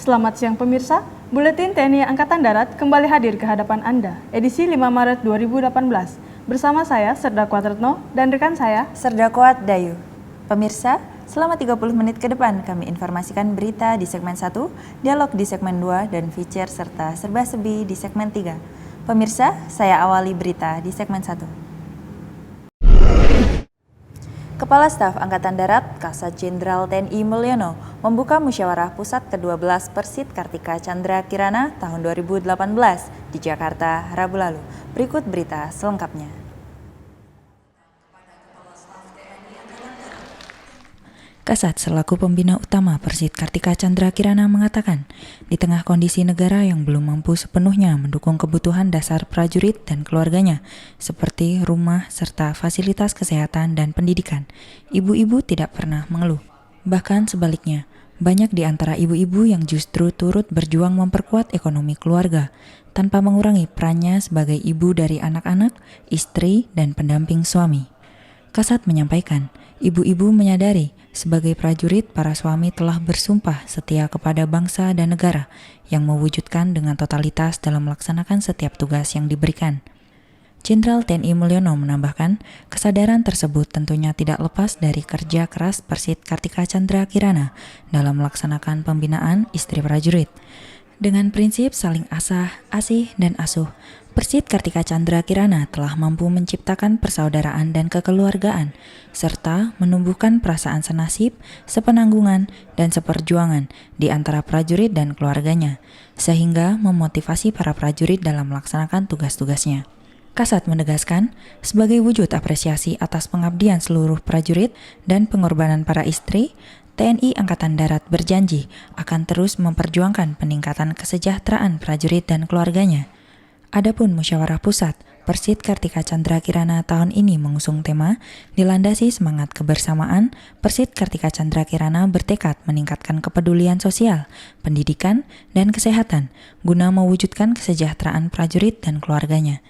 Selamat siang pemirsa, Buletin TNI Angkatan Darat kembali hadir ke hadapan Anda, edisi 5 Maret 2018. Bersama saya, Serda Kuat Retno, dan rekan saya, Serda Kuat Dayu. Pemirsa, selama 30 menit ke depan kami informasikan berita di segmen 1, dialog di segmen 2, dan feature serta serba-serbi di segmen 3. Pemirsa, saya awali berita di segmen 1. Kepala Staf Angkatan Darat, Kasat Jenderal TNI Mulyono, membuka musyawarah pusat ke-12 Persit Kartika Chandra Kirana tahun 2018 di Jakarta, Rabu lalu. Berikut berita selengkapnya. Kasat selaku pembina utama Persit Kartika Chandra Kirana mengatakan, di tengah kondisi negara yang belum mampu sepenuhnya mendukung kebutuhan dasar prajurit dan keluarganya, seperti rumah serta fasilitas kesehatan dan pendidikan, ibu-ibu tidak pernah mengeluh. Bahkan sebaliknya, banyak di antara ibu-ibu yang justru turut berjuang memperkuat ekonomi keluarga, tanpa mengurangi perannya sebagai ibu dari anak-anak, istri, dan pendamping suami. Kasat menyampaikan, ibu-ibu menyadari sebagai prajurit para suami telah bersumpah setia kepada bangsa dan negara yang mewujudkan dengan totalitas dalam melaksanakan setiap tugas yang diberikan. Jenderal TNI Mulyono menambahkan, kesadaran tersebut tentunya tidak lepas dari kerja keras Persit Kartika Chandra Kirana dalam melaksanakan pembinaan istri prajurit. Dengan prinsip saling asih dan asuh, Persit Kartika Chandra Kirana telah mampu menciptakan persaudaraan dan kekeluargaan, serta menumbuhkan perasaan senasib, sepenanggungan, dan seperjuangan di antara prajurit dan keluarganya, sehingga memotivasi para prajurit dalam melaksanakan tugas-tugasnya. Kasat menegaskan, sebagai wujud apresiasi atas pengabdian seluruh prajurit dan pengorbanan para istri, TNI Angkatan Darat berjanji akan terus memperjuangkan peningkatan kesejahteraan prajurit dan keluarganya. Adapun musyawarah pusat Persit Kartika Chandra Kirana tahun ini mengusung tema dilandasi semangat kebersamaan. Persit Kartika Chandra Kirana bertekad meningkatkan kepedulian sosial, pendidikan, dan kesehatan guna mewujudkan kesejahteraan prajurit dan keluarganya.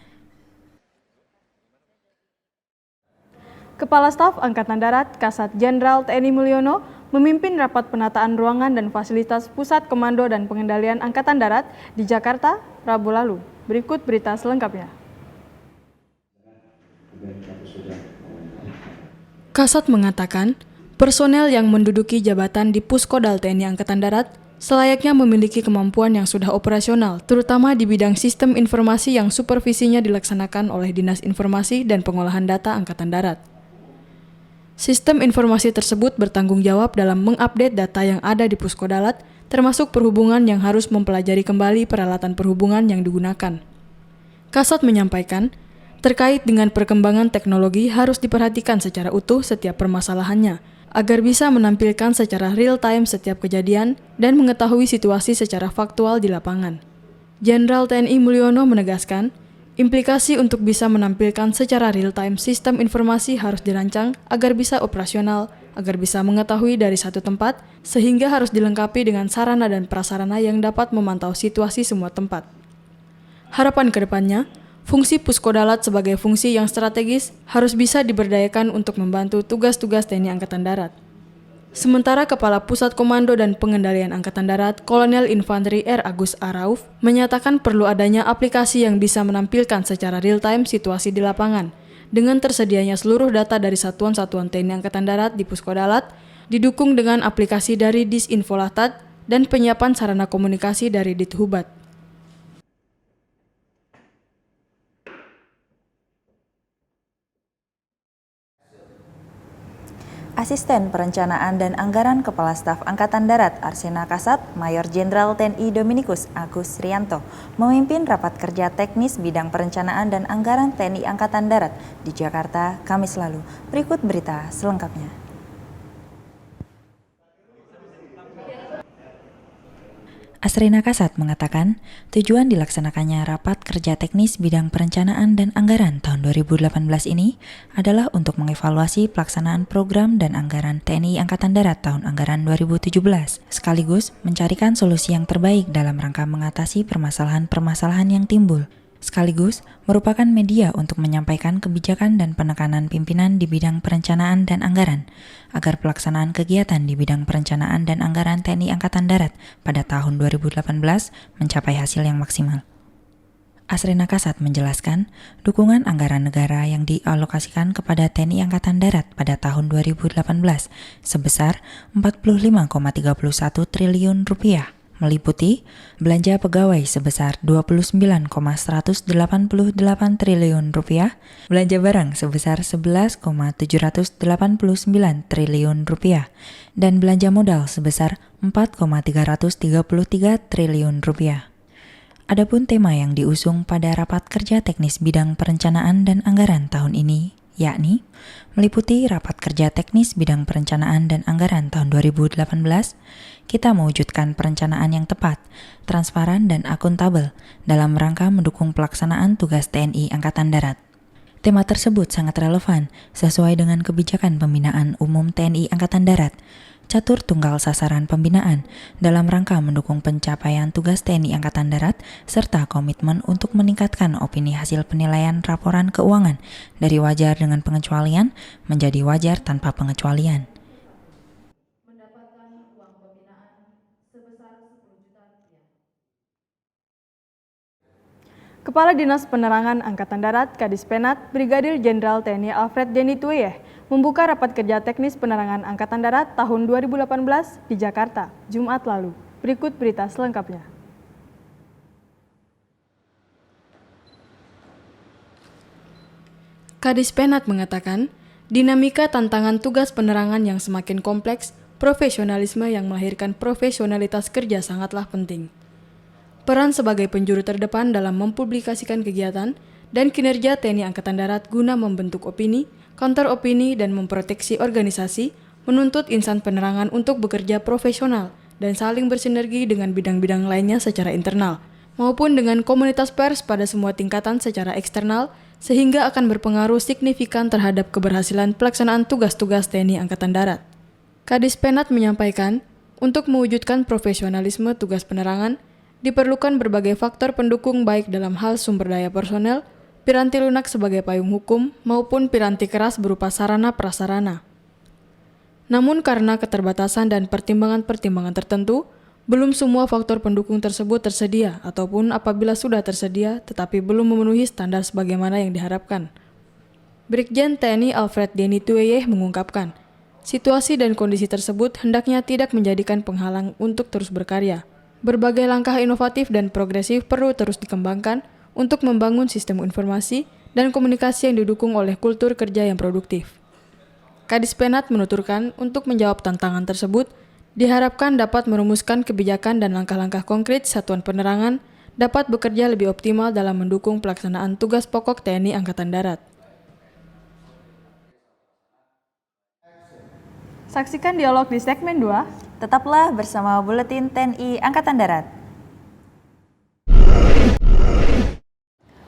Kepala Staf Angkatan Darat Kasat Jenderal TNI Mulyono memimpin rapat penataan ruangan dan fasilitas Pusat Komando dan Pengendalian Angkatan Darat di Jakarta, Rabu lalu. Berikut berita selengkapnya. Kasat mengatakan, personel yang menduduki jabatan di Puskodal TNI Angkatan Darat selayaknya memiliki kemampuan yang sudah operasional, terutama di bidang sistem informasi yang supervisinya dilaksanakan oleh Dinas Informasi dan Pengolahan Data Angkatan Darat. Sistem informasi tersebut bertanggung jawab dalam mengupdate data yang ada di Puskodalat, termasuk perhubungan yang harus mempelajari kembali peralatan perhubungan yang digunakan. Kasat menyampaikan, terkait dengan perkembangan teknologi harus diperhatikan secara utuh setiap permasalahannya, agar bisa menampilkan secara real-time setiap kejadian dan mengetahui situasi secara faktual di lapangan. Jenderal TNI Mulyono menegaskan, implikasi untuk bisa menampilkan secara real-time sistem informasi harus dirancang agar bisa operasional, agar bisa mengetahui dari satu tempat, sehingga harus dilengkapi dengan sarana dan prasarana yang dapat memantau situasi semua tempat. Harapan kedepannya, fungsi Puskodalat sebagai fungsi yang strategis harus bisa diberdayakan untuk membantu tugas-tugas TNI Angkatan Darat. Sementara Kepala Pusat Komando dan Pengendalian Angkatan Darat, Kolonel Infanteri R. Agus A. Rauf, menyatakan perlu adanya aplikasi yang bisa menampilkan secara real-time situasi di lapangan. Dengan tersedianya seluruh data dari satuan-satuan TNI Angkatan Darat di Puskodalat, didukung dengan aplikasi dari Disinfolatat dan penyiapan sarana komunikasi dari Dithubat. Asisten Perencanaan dan Anggaran Kepala Staf Angkatan Darat Arsena Kasat, Mayor Jenderal TNI Dominikus Agus Rianto, memimpin rapat kerja teknis bidang perencanaan dan anggaran TNI Angkatan Darat di Jakarta, Kamis lalu. Berikut berita selengkapnya. Arsena Kasat mengatakan, tujuan dilaksanakannya rapat kerja teknis bidang perencanaan dan anggaran tahun 2018 ini adalah untuk mengevaluasi pelaksanaan program dan anggaran TNI Angkatan Darat tahun anggaran 2017, sekaligus mencarikan solusi yang terbaik dalam rangka mengatasi permasalahan-permasalahan yang timbul. sekaligus merupakan media untuk menyampaikan kebijakan dan penekanan pimpinan di bidang perencanaan dan anggaran, agar pelaksanaan kegiatan di bidang perencanaan dan anggaran TNI Angkatan Darat pada tahun 2018 mencapai hasil yang maksimal. Asrena Kasat menjelaskan, dukungan anggaran negara yang dialokasikan kepada TNI Angkatan Darat pada tahun 2018 sebesar 45,31 triliun rupiah, meliputi belanja pegawai sebesar 29,188 triliun rupiah, belanja barang sebesar 11,789 triliun rupiah, dan belanja modal sebesar 4,333 triliun rupiah. Adapun tema yang diusung pada rapat kerja teknis bidang perencanaan dan anggaran tahun ini, yakni meliputi rapat kerja teknis bidang perencanaan dan anggaran tahun 2018, kita mewujudkan perencanaan yang tepat, transparan dan akuntabel dalam rangka mendukung pelaksanaan tugas TNI Angkatan Darat. Tema tersebut sangat relevan sesuai dengan kebijakan pembinaan umum TNI Angkatan Darat, catur tunggal sasaran pembinaan dalam rangka mendukung pencapaian tugas TNI Angkatan Darat serta komitmen untuk meningkatkan opini hasil penilaian laporan keuangan dari wajar dengan pengecualian menjadi wajar tanpa pengecualian. Kepala Dinas Penerangan Angkatan Darat Kadispenat Brigadir Jenderal TNI Alfred Denny Tueyeh membuka rapat kerja teknis penerangan Angkatan Darat tahun 2018 di Jakarta, Jumat lalu. Berikut berita selengkapnya. Kadispenat mengatakan, dinamika tantangan tugas penerangan yang semakin kompleks, profesionalisme yang melahirkan profesionalitas kerja sangatlah penting. Peran sebagai penjuru terdepan dalam mempublikasikan kegiatan dan kinerja TNI Angkatan Darat guna membentuk opini, counter opini, dan memproteksi organisasi menuntut insan penerangan untuk bekerja profesional dan saling bersinergi dengan bidang-bidang lainnya secara internal, maupun dengan komunitas pers pada semua tingkatan secara eksternal, sehingga akan berpengaruh signifikan terhadap keberhasilan pelaksanaan tugas-tugas TNI Angkatan Darat. Kadispenat menyampaikan, untuk mewujudkan profesionalisme tugas penerangan, diperlukan berbagai faktor pendukung baik dalam hal sumber daya personel, piranti lunak sebagai payung hukum, maupun piranti keras berupa sarana prasarana. Namun karena keterbatasan dan pertimbangan-pertimbangan tertentu, belum semua faktor pendukung tersebut tersedia ataupun apabila sudah tersedia tetapi belum memenuhi standar sebagaimana yang diharapkan. Brigjen TNI Alfred Denny Tueyeh mengungkapkan, situasi dan kondisi tersebut hendaknya tidak menjadikan penghalang untuk terus berkarya. Berbagai langkah inovatif dan progresif perlu terus dikembangkan untuk membangun sistem informasi dan komunikasi yang didukung oleh kultur kerja yang produktif. Kadispenat menuturkan untuk menjawab tantangan tersebut, diharapkan dapat merumuskan kebijakan dan langkah-langkah konkret satuan penerangan dapat bekerja lebih optimal dalam mendukung pelaksanaan tugas pokok TNI Angkatan Darat. Saksikan dialog di segmen 2. Tetaplah bersama Buletin TNI Angkatan Darat.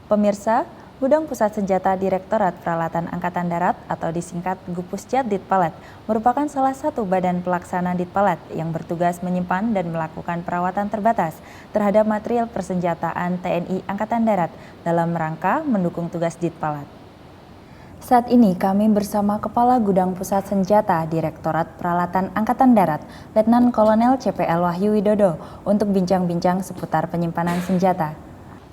Pemirsa, Gudang Pusat Senjata Direktorat Peralatan Angkatan Darat atau disingkat Gupusjat Ditpalat merupakan salah satu badan pelaksana Ditpalat yang bertugas menyimpan dan melakukan perawatan terbatas terhadap material persenjataan TNI Angkatan Darat dalam rangka mendukung tugas Ditpalat. Saat ini kami bersama Kepala Gudang Pusat Senjata Direktorat Peralatan Angkatan Darat, Letnan Kolonel CPL Wahyu Widodo, untuk bincang-bincang seputar penyimpanan senjata.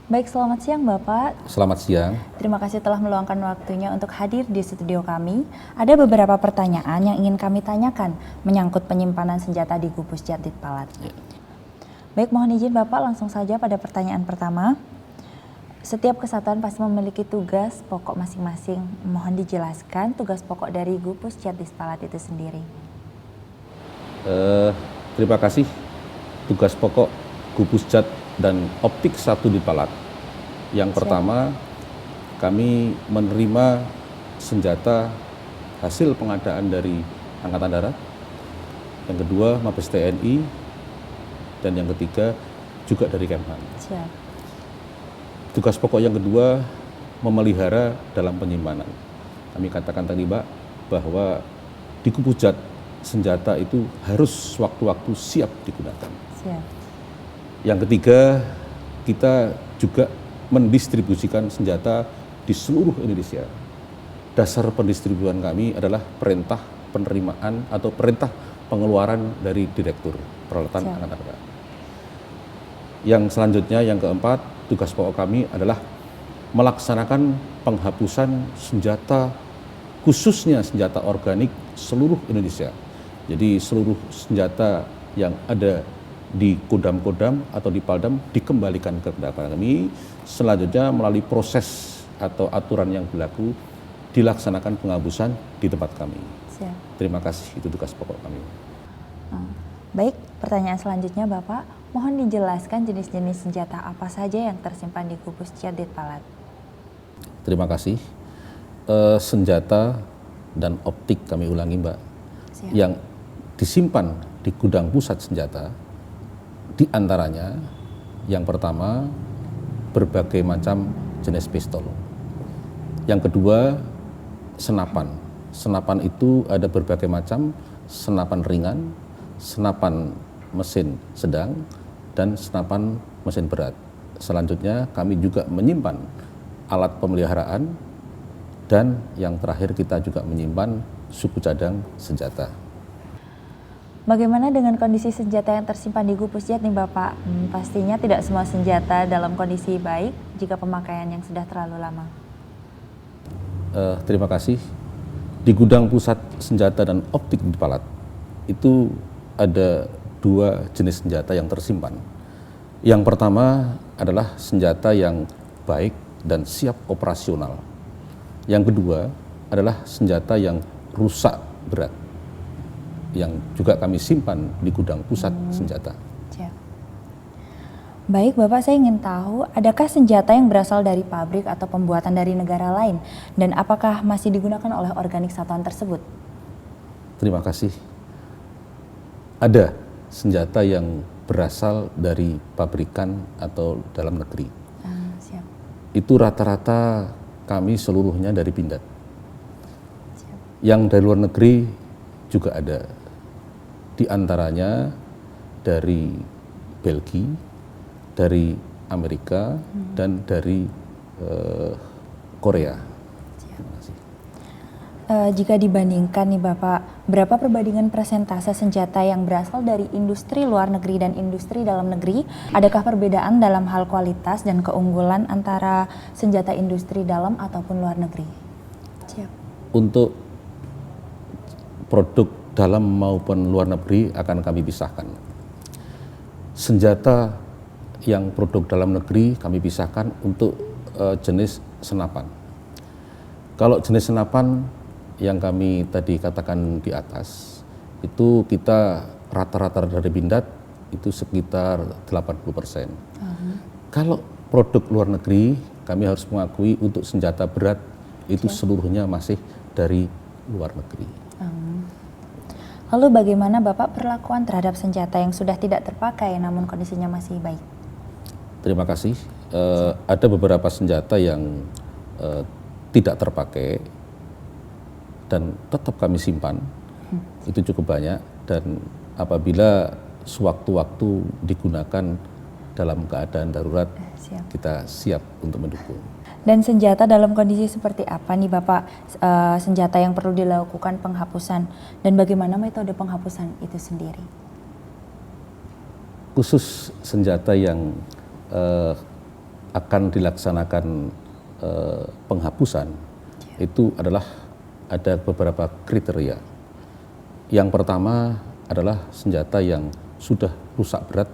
Baik, selamat siang Bapak. Selamat siang. Terima kasih telah meluangkan waktunya untuk hadir di studio kami. Ada beberapa pertanyaan yang ingin kami tanyakan menyangkut penyimpanan senjata di Gupusjat Ditpalat. Ya. Baik, mohon izin Bapak langsung saja pada pertanyaan pertama. Setiap kesatuan pasti memiliki tugas pokok masing-masing. Mohon dijelaskan tugas pokok dari Gupusjat Ditpalat itu sendiri. Terima kasih. Tugas pokok Gupusjat dan Optik 1 Ditpalat. Yang pertama, kami menerima senjata hasil pengadaan dari Angkatan Darat. Yang kedua, Mabes TNI. Dan yang ketiga, juga dari Kemhan. Siap. Tugas pokok yang kedua, memelihara dalam penyimpanan. Kami katakan tadi Mbak, bahwa di Gupusjat senjata itu harus waktu-waktu siap digunakan. Siap. Yang ketiga, kita juga mendistribusikan senjata di seluruh Indonesia. Dasar pendistribusian kami adalah perintah penerimaan atau perintah pengeluaran dari Direktur Peralatan Angkatan Darat. Yang selanjutnya, yang keempat, tugas pokok kami adalah melaksanakan penghapusan senjata, khususnya senjata organik seluruh Indonesia. Jadi seluruh senjata yang ada di kodam-kodam atau di Paldam dikembalikan ke kepada kami. Selanjutnya melalui proses atau aturan yang berlaku dilaksanakan penghapusan di tempat kami. Siap. Terima kasih, itu tugas pokok kami. Baik, pertanyaan selanjutnya Bapak, mohon dijelaskan jenis-jenis senjata apa saja yang tersimpan di Gupusjat Ditpalat. Terima kasih. Senjata dan optik kami ulangi, Mbak. Siap. Yang disimpan di gudang pusat senjata, di antaranya yang pertama berbagai macam jenis pistol. Yang kedua senapan. Senapan itu ada berbagai macam, senapan ringan, senapan mesin sedang, dan senapan mesin berat. Selanjutnya kami juga menyimpan alat pemeliharaan, dan yang terakhir kita juga menyimpan suku cadang senjata. Bagaimana dengan kondisi senjata yang tersimpan di Gupusjat nih Bapak? Pastinya tidak semua senjata dalam kondisi baik jika pemakaian yang sudah terlalu lama. Terima kasih. Di gudang pusat senjata dan optik Ditpalat itu ada 2 jenis senjata yang tersimpan. Yang pertama adalah senjata yang baik dan siap operasional. Yang kedua adalah senjata yang rusak berat, yang juga kami simpan di gudang pusat senjata. Siap. Baik Bapak, saya ingin tahu, adakah senjata yang berasal dari pabrik atau pembuatan dari negara lain? Dan apakah masih digunakan oleh organik satuan tersebut? Terima kasih. Ada senjata yang berasal dari pabrikan atau dalam negeri. Siap. Itu rata-rata kami seluruhnya dari Pindad. Siap. Yang dari luar negeri juga ada. Di antaranya dari Belgia, dari Amerika, dan dari Korea. Terima kasih. Jika dibandingkan nih Bapak, berapa perbandingan persentase senjata yang berasal dari industri luar negeri dan industri dalam negeri? Adakah perbedaan dalam hal kualitas dan keunggulan antara senjata industri dalam ataupun luar negeri? Siap. Untuk produk dalam maupun luar negeri akan kami pisahkan. Senjata yang produk dalam negeri kami pisahkan untuk jenis senapan. Kalau jenis senapan yang kami tadi katakan di atas, itu kita rata-rata dari Pindad itu sekitar 80%. Kalau produk luar negeri, kami harus mengakui untuk senjata berat itu seluruhnya masih dari luar negeri. Lalu bagaimana Bapak perlakuan terhadap senjata yang sudah tidak terpakai namun kondisinya masih baik? Terima kasih. Ada beberapa senjata yang tidak terpakai dan tetap kami simpan, itu cukup banyak, dan apabila sewaktu-waktu digunakan dalam keadaan darurat, kita siap untuk mendukung. Dan senjata dalam kondisi seperti apa nih Bapak, senjata yang perlu dilakukan penghapusan, dan bagaimana metode penghapusan itu sendiri? Khusus senjata yang akan dilaksanakan penghapusan, itu adalah ada beberapa kriteria. Yang pertama adalah senjata yang sudah rusak berat.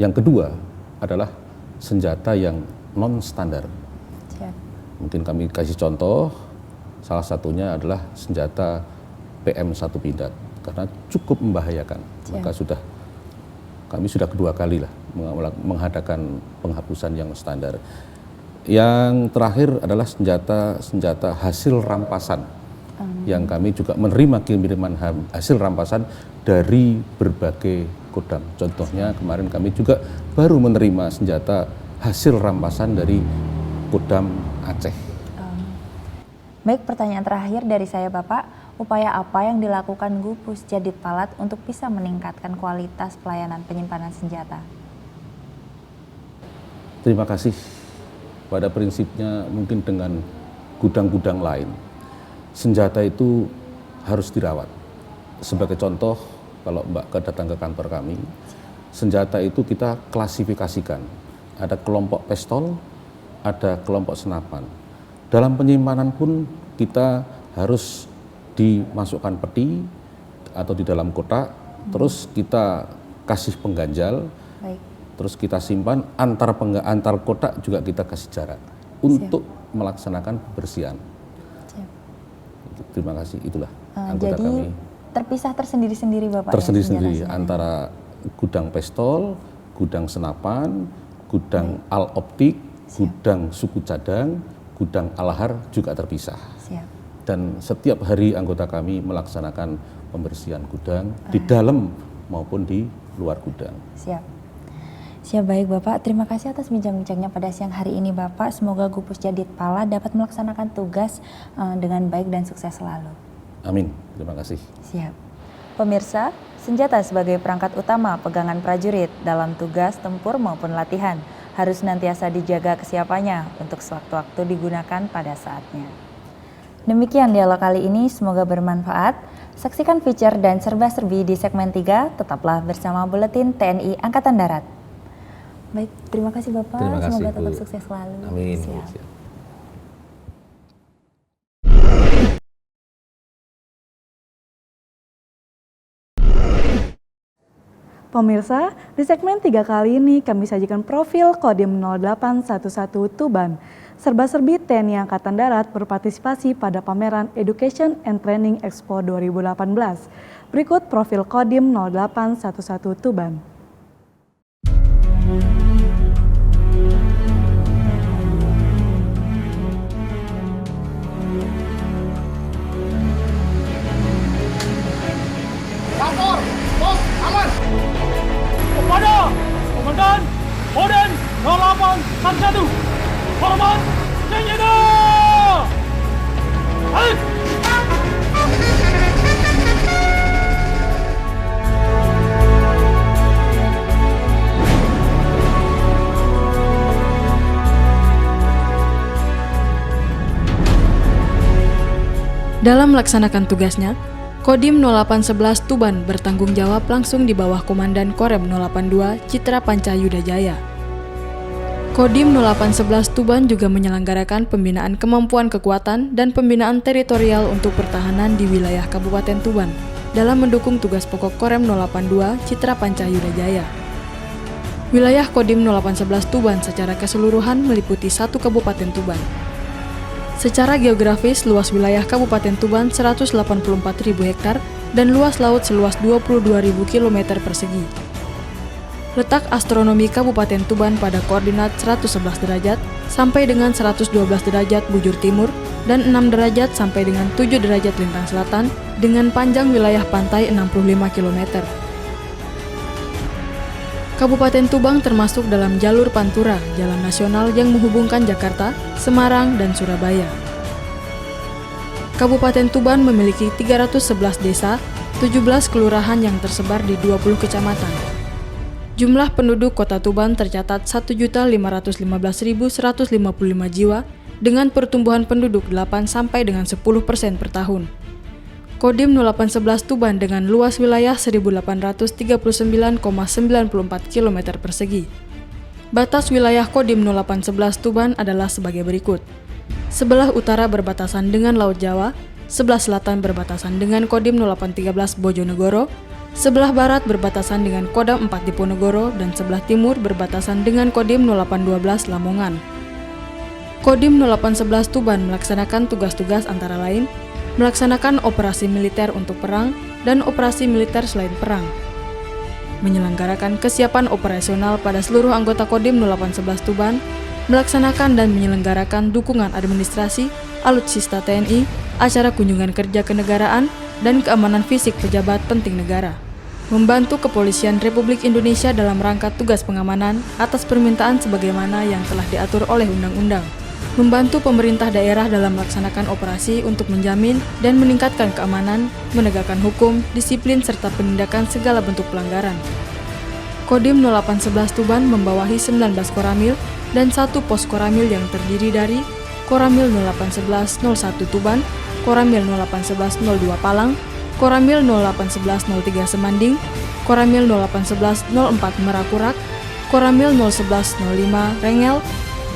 Yang kedua adalah senjata yang non standar. Mungkin kami kasih contoh, salah satunya adalah senjata PM1 Pindad karena cukup membahayakan. Maka kami sudah kedua kali lah mengadakan penghapusan yang standar. Yang terakhir adalah senjata hasil rampasan, yang kami juga menerima kiriman hasil rampasan dari berbagai kodam. Contohnya kemarin kami juga baru menerima senjata hasil rampasan dari Kodam Aceh. Baik, pertanyaan terakhir dari saya Bapak, upaya apa yang dilakukan Gupusjat Ditpalat untuk bisa meningkatkan kualitas pelayanan penyimpanan senjata? Terima kasih. Pada prinsipnya mungkin dengan gudang-gudang lain, senjata itu harus dirawat. Sebagai contoh, kalau Mbak datang ke kantor kami, senjata itu kita klasifikasikan. Ada kelompok pistol, ada kelompok senapan. Dalam penyimpanan pun kita harus dimasukkan peti atau di dalam kotak, terus kita kasih pengganjal, Baik. terus kita simpan antar kotak juga kita kasih jarak untuk melaksanakan pembersihan. Siap. Terima kasih, itulah anggota Jadi kami. terpisah tersendiri-sendiri Bapak Tersendiri-sendiri ya, antara gudang pistol, gudang senapan, gudang al optik, gudang suku cadang, gudang alahar juga terpisah. Siap. Dan setiap hari anggota kami melaksanakan pembersihan gudang di dalam maupun di luar gudang. Siap. Siap, baik Bapak. Terima kasih atas bincang-bincangnya pada siang hari ini Bapak. Semoga Gupusjat Ditpala dapat melaksanakan tugas dengan baik dan sukses selalu. Amin. Terima kasih. Siap. Pemirsa, senjata sebagai perangkat utama pegangan prajurit dalam tugas tempur maupun latihan harus senantiasa dijaga kesiapannya untuk sewaktu-waktu digunakan pada saatnya. Demikian dialog kali ini, semoga bermanfaat. Saksikan feature dan serba-serbi di segmen 3, tetaplah bersama Buletin TNI Angkatan Darat. Baik, terima kasih Bapak, Terima kasih, semoga tetap Bu. sukses selalu. Amin. Siap. Siap. Pemirsa, di segmen 3 kali ini kami sajikan profil Kodim 0811 Tuban. Serba-serbi TNI Angkatan Darat berpartisipasi pada pameran Education and Training Expo 2018. Berikut profil Kodim 0811 Tuban. Kantor, pos, aman. Kepada Komandan Kodim 0811, hormat, senjata! Baik! Dalam melaksanakan tugasnya, Kodim 0811 Tuban bertanggung jawab langsung di bawah Komandan Korem 082 Citra Panca Yudajaya. Kodim 0811 Tuban juga menyelenggarakan pembinaan kemampuan kekuatan dan pembinaan teritorial untuk pertahanan di wilayah Kabupaten Tuban dalam mendukung tugas pokok Korem 082 Citra Panca Yudajaya. Wilayah Kodim 0811 Tuban secara keseluruhan meliputi 1 Kabupaten Tuban. Secara geografis, luas wilayah Kabupaten Tuban 184.000 hektar dan luas laut seluas 22.000 km persegi. Letak astronomi Kabupaten Tuban pada koordinat 111 derajat sampai dengan 112 derajat bujur timur dan 6 derajat sampai dengan 7 derajat lintang selatan dengan panjang wilayah pantai 65 km. Kabupaten Tuban termasuk dalam jalur Pantura, jalan nasional yang menghubungkan Jakarta, Semarang, dan Surabaya. Kabupaten Tuban memiliki 311 desa, 17 kelurahan yang tersebar di 20 kecamatan. Jumlah penduduk Kota Tuban tercatat 1.515.155 jiwa dengan pertumbuhan penduduk 8 sampai dengan 10% per tahun. Kodim 0811 Tuban dengan luas wilayah 1.839,94 km persegi. Batas wilayah Kodim 0811 Tuban adalah sebagai berikut. Sebelah utara berbatasan dengan Laut Jawa, sebelah selatan berbatasan dengan Kodim 0813 Bojonegoro, sebelah barat berbatasan dengan Kodam 4 Diponegoro, dan sebelah timur berbatasan dengan Kodim 0812 Lamongan. Kodim 0811 Tuban melaksanakan tugas-tugas antara lain melaksanakan operasi militer untuk perang dan operasi militer selain perang, menyelenggarakan kesiapan operasional pada seluruh anggota Kodim 0811 Tuban, melaksanakan dan menyelenggarakan dukungan administrasi, alutsista TNI, acara kunjungan kerja kenegaraan, dan keamanan fisik pejabat penting negara, membantu Kepolisian Republik Indonesia dalam rangka tugas pengamanan atas permintaan sebagaimana yang telah diatur oleh undang-undang, membantu pemerintah daerah dalam melaksanakan operasi untuk menjamin dan meningkatkan keamanan, menegakkan hukum, disiplin, serta penindakan segala bentuk pelanggaran. Kodim 0811 Tuban membawahi 19 koramil dan 1 pos Koramil yang terdiri dari Koramil 0811 01 Tuban, Koramil 0811 02 Palang, Koramil 0811 03 Semanding, Koramil 0811 04 Merakurak, Koramil 011 05 Rengel,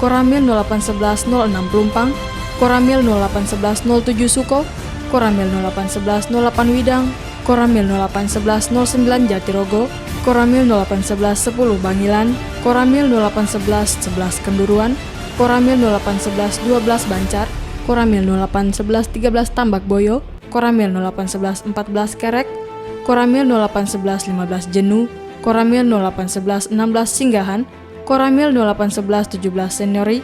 Koramil 0811 06 Pelumpang, Koramil 0811 07 Suko, Koramil 0811 08 Widang, Koramil 0811 09 Jatirogo, Koramil 0811 10 Bangilan, Koramil 0811 11 Kenduruan, Koramil 0811 12 Bancar, Koramil 0811 13 Tambak Boyo, Koramil 0811 14 Kerek, Koramil 0811 15 Jenu, Koramil 0811 16 Singgahan, Koramil 0811 17 Seniori,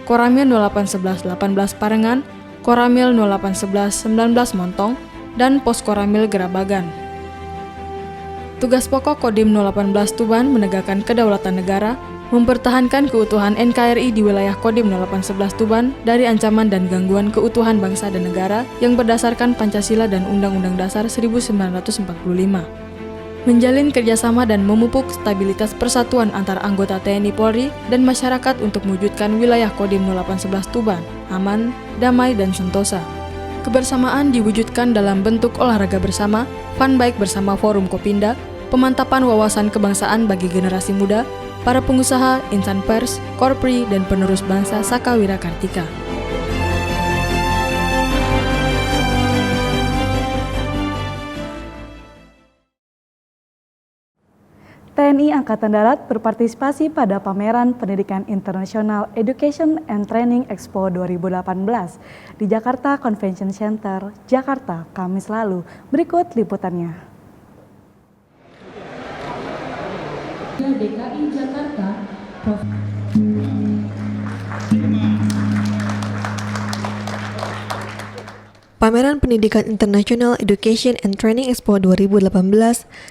Koramil 0811 18 Parengan, Koramil 0811 19 Montong, dan Pos Koramil Gerabagan. Tugas pokok Kodim 018 Tuban menegakkan kedaulatan negara, mempertahankan keutuhan NKRI di wilayah Kodim 0811 Tuban dari ancaman dan gangguan keutuhan bangsa dan negara yang berdasarkan Pancasila dan Undang-Undang Dasar 1945. Menjalin kerjasama dan memupuk stabilitas persatuan antar anggota TNI Polri dan masyarakat untuk mewujudkan wilayah Kodim 0811 Tuban aman, damai, dan sentosa. Kebersamaan diwujudkan dalam bentuk olahraga bersama, fun bike bersama Forum Kopinda, pemantapan wawasan kebangsaan bagi generasi muda, para pengusaha, insan pers, korpri, dan penerus bangsa Saka Wira Kartika. TNI Angkatan Darat berpartisipasi pada pameran Pendidikan Internasional Education and Training Expo 2018 di Jakarta Convention Center, Jakarta, Kamis lalu. Berikut liputannya. DKI Jakarta, Pameran Pendidikan Internasional Education and Training Expo 2018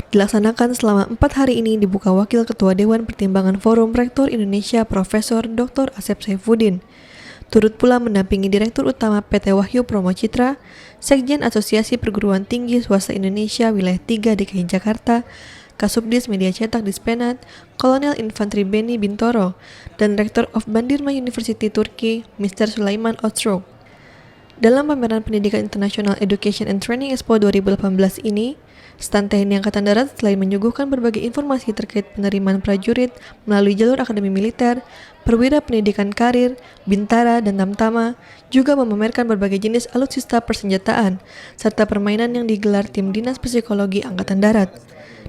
dilaksanakan selama 4 hari ini dibuka Wakil Ketua Dewan Pertimbangan Forum Rektor Indonesia Profesor Dr. Asep Saifuddin. Turut pula mendampingi Direktur Utama PT Wahyu Promo Citra, Sekjen Asosiasi Perguruan Tinggi Swasta Indonesia Wilayah 3 DKI Jakarta, Kasubdis Media Cetak Dispenat, Kolonel Infantri Beni Bintoro, dan Rektor of Bandirma University Turki, Mr. Sulaiman Ostrog. Dalam pameran Pendidikan Internasional Education and Training Expo 2018 ini, stand TNI Angkatan Darat selain menyuguhkan berbagai informasi terkait penerimaan prajurit melalui jalur akademi militer, perwira pendidikan karir, bintara, dan tamtama, juga memamerkan berbagai jenis alutsista persenjataan, serta permainan yang digelar tim Dinas Psikologi Angkatan Darat.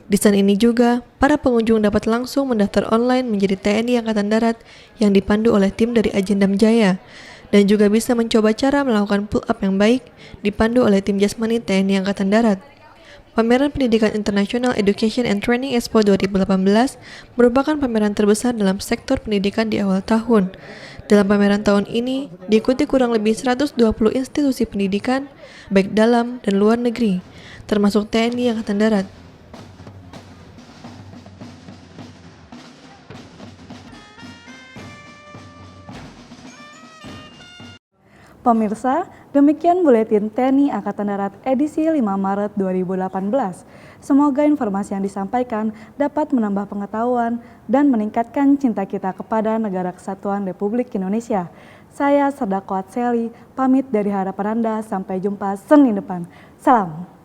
Di stand ini juga, para pengunjung dapat langsung mendaftar online menjadi TNI Angkatan Darat yang dipandu oleh tim dari Ajendam Jaya, dan juga bisa mencoba cara melakukan pull-up yang baik dipandu oleh tim Jasmani TNI Angkatan Darat. Pameran Pendidikan Internasional Education and Training Expo 2018 merupakan pameran terbesar dalam sektor pendidikan di awal tahun. Dalam pameran tahun ini, diikuti kurang lebih 120 institusi pendidikan, baik dalam dan luar negeri, termasuk TNI Angkatan Darat. Pemirsa, demikian Buletin TNI Angkatan Darat edisi 5 Maret 2018. Semoga informasi yang disampaikan dapat menambah pengetahuan dan meningkatkan cinta kita kepada Negara Kesatuan Republik Indonesia. Saya Serdako Atseli, pamit dari hadapan Anda, sampai jumpa Senin depan. Salam.